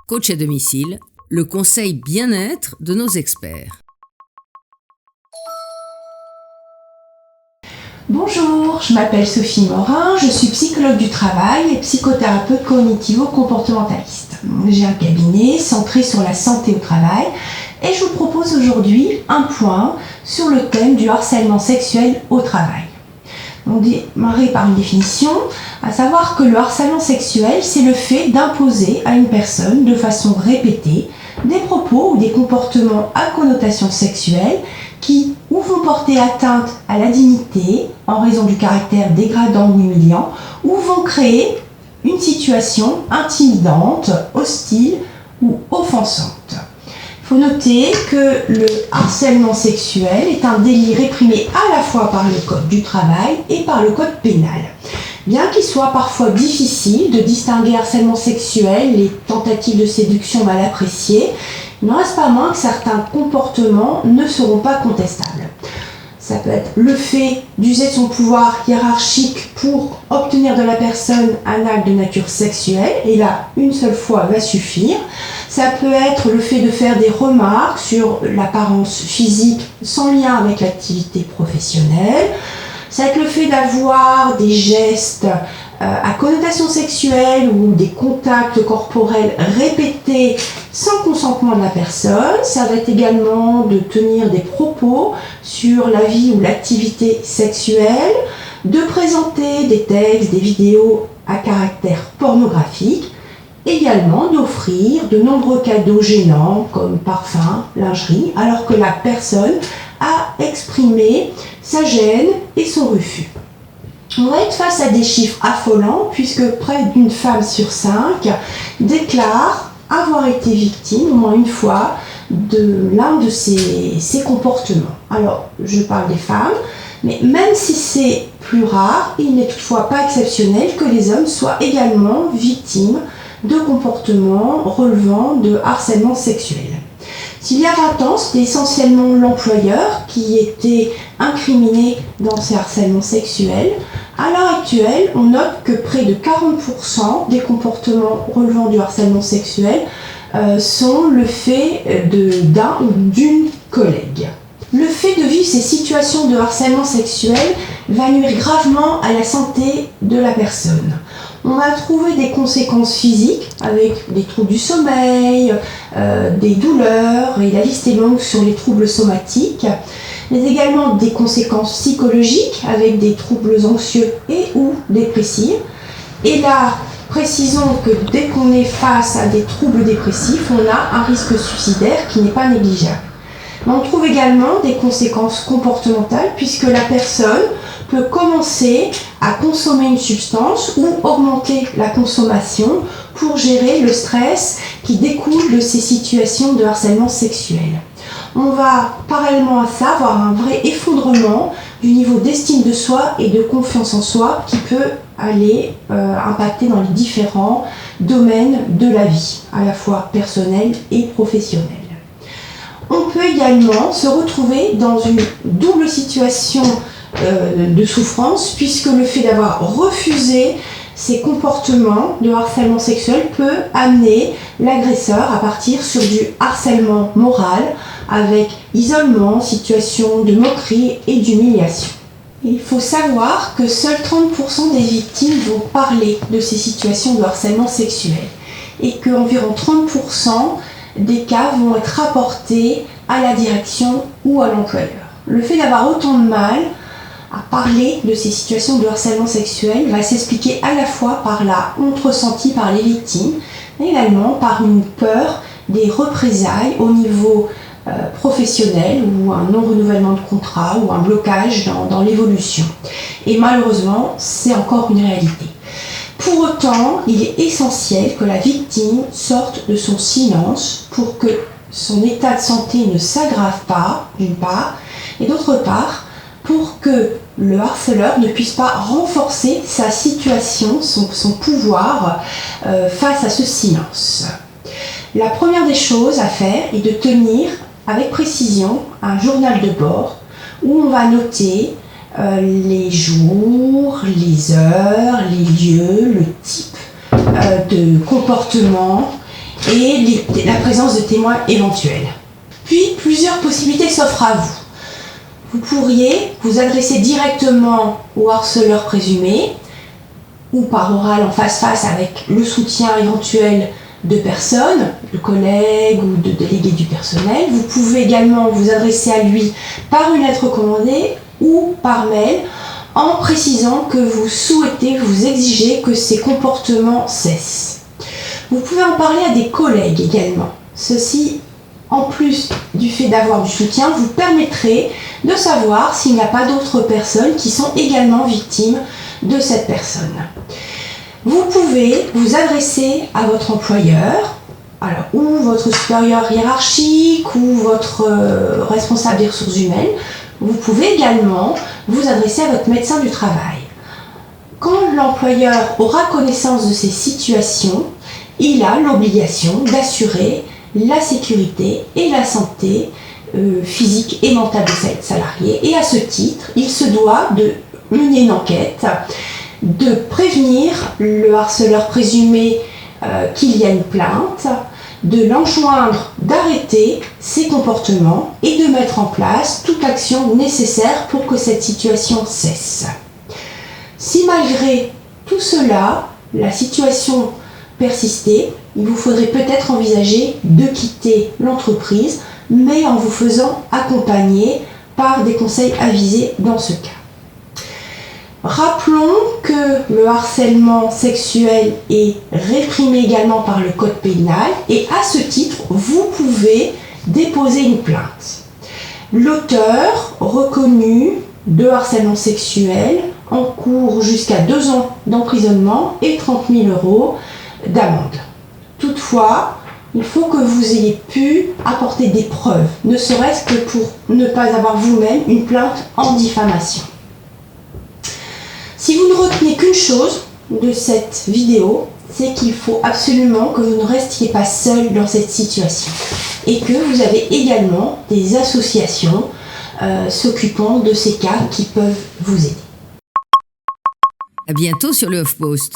Coach à domicile, le conseil bien-être de nos experts. Bonjour, je m'appelle Sophie Morin, je suis psychologue du travail et psychothérapeute cognitivo-comportementaliste. J'ai un cabinet centré sur la santé au travail et je vous propose aujourd'hui un point sur le thème du harcèlement sexuel au travail. On démarrer par une définition, à savoir que le harcèlement sexuel, c'est le fait d'imposer à une personne de façon répétée des propos ou des comportements à connotation sexuelle qui ou vont porter atteinte à la dignité en raison du caractère dégradant ou humiliant, ou vont créer une situation intimidante, hostile ou offensante. Il faut noter que le harcèlement sexuel est un délit réprimé à la fois par le code du travail et par le code pénal. Bien qu'il soit parfois difficile de distinguer harcèlement sexuel et tentatives de séduction mal appréciées, il n'en reste pas moins que certains comportements ne seront pas contestables. Ça peut être le fait d'user de son pouvoir hiérarchique pour obtenir de la personne un acte de nature sexuelle, et là, une seule fois va suffire. Ça peut être le fait de faire des remarques sur l'apparence physique sans lien avec l'activité professionnelle. Ça va être le fait d'avoir des gestes à connotation sexuelle ou des contacts corporels répétés sans consentement de la personne. Ça va être également de tenir des propos sur la vie ou l'activité sexuelle, de présenter des textes, des vidéos à caractère pornographique, également d'offrir de nombreux cadeaux gênants comme parfums, lingerie, alors que la personne a exprimé sa gêne et son refus. On va être face à des chiffres affolants puisque près d'une femme sur 5 déclare avoir été victime au moins une fois de l'un de ces comportements. Alors, je parle des femmes, mais même si c'est plus rare, il n'est toutefois pas exceptionnel que les hommes soient également victimes de comportements relevant de harcèlement sexuel. S'il y a 20 ans, c'était essentiellement l'employeur qui était incriminé dans ces harcèlements sexuels. À l'heure actuelle, on note que près de 40% des comportements relevant du harcèlement sexuel sont le fait d'un ou d'une collègue. Le fait de vivre ces situations de harcèlement sexuel va nuire gravement à la santé de la personne. On va trouver des conséquences physiques avec des troubles du sommeil, des douleurs, et la liste est longue sur les troubles somatiques, mais également des conséquences psychologiques avec des troubles anxieux et ou dépressifs. Et là, précisons que dès qu'on est face à des troubles dépressifs, on a un risque suicidaire qui n'est pas négligeable. Mais on trouve également des conséquences comportementales puisque la personne peut commencer à consommer une substance ou augmenter la consommation pour gérer le stress qui découle de ces situations de harcèlement sexuel. On va parallèlement à ça avoir un vrai effondrement du niveau d'estime de soi et de confiance en soi qui peut aller impacter dans les différents domaines de la vie, à la fois personnelle et professionnelle. On peut également se retrouver dans une double situation de souffrance puisque le fait d'avoir refusé ces comportements de harcèlement sexuel peut amener l'agresseur à partir sur du harcèlement moral avec isolement, situation de moquerie et d'humiliation. Il faut savoir que seuls 30% des victimes vont parler de ces situations de harcèlement sexuel et qu'environ 30% des cas vont être rapportés à la direction ou à l'employeur. Le fait d'avoir autant de mal à parler de ces situations de harcèlement sexuel va s'expliquer à la fois par la honte ressentie par les victimes, mais également par une peur des représailles au niveau professionnel ou un non-renouvellement de contrat ou un blocage dans l'évolution. Et malheureusement, c'est encore une réalité. Pour autant, il est essentiel que la victime sorte de son silence pour que son état de santé ne s'aggrave pas, d'une part, et d'autre part, pour que le harceleur ne puisse pas renforcer sa situation, son pouvoir face à ce silence. La première des choses à faire est de tenir avec précision un journal de bord où on va noter les jours, les heures, les lieux, le type de comportement et la présence de témoins éventuels. Puis, plusieurs possibilités s'offrent à vous. Vous pourriez vous adresser directement au harceleur présumé ou par oral en face-face avec le soutien éventuel de personnes, de collègues ou de délégués du personnel. Vous pouvez également vous adresser à lui par une lettre recommandée ou par mail en précisant que vous souhaitez, vous exigez que ces comportements cessent. Vous pouvez en parler à des collègues également. Ceci, en plus du fait d'avoir du soutien, vous permettrait de savoir s'il n'y a pas d'autres personnes qui sont également victimes de cette personne. Vous pouvez vous adresser à votre employeur, ou votre supérieur hiérarchique, ou votre responsable des ressources humaines. Vous pouvez également vous adresser à votre médecin du travail. Quand l'employeur aura connaissance de ces situations, il a l'obligation d'assurer la sécurité et la santé physique et mentale de cette salariée. Et à ce titre, il se doit de mener une enquête, de prévenir le harceleur présumé qu'il y a une plainte, de l'enjoindre d'arrêter ses comportements et de mettre en place toute action nécessaire pour que cette situation cesse. Si malgré tout cela, la situation persistait, il vous faudrait peut-être envisager de quitter l'entreprise, mais en vous faisant accompagner par des conseils avisés dans ce cas. Rappelons que le harcèlement sexuel est réprimé également par le code pénal et à ce titre, vous pouvez déposer une plainte. L'auteur reconnu de harcèlement sexuel encourt jusqu'à 2 ans d'emprisonnement et 30 000 € d'amende. Toutefois, il faut que vous ayez pu apporter des preuves, ne serait-ce que pour ne pas avoir vous-même une plainte en diffamation. Si vous ne retenez qu'une chose de cette vidéo, c'est qu'il faut absolument que vous ne restiez pas seul dans cette situation et que vous avez également des associations s'occupant de ces cas qui peuvent vous aider. À bientôt sur le HuffPost.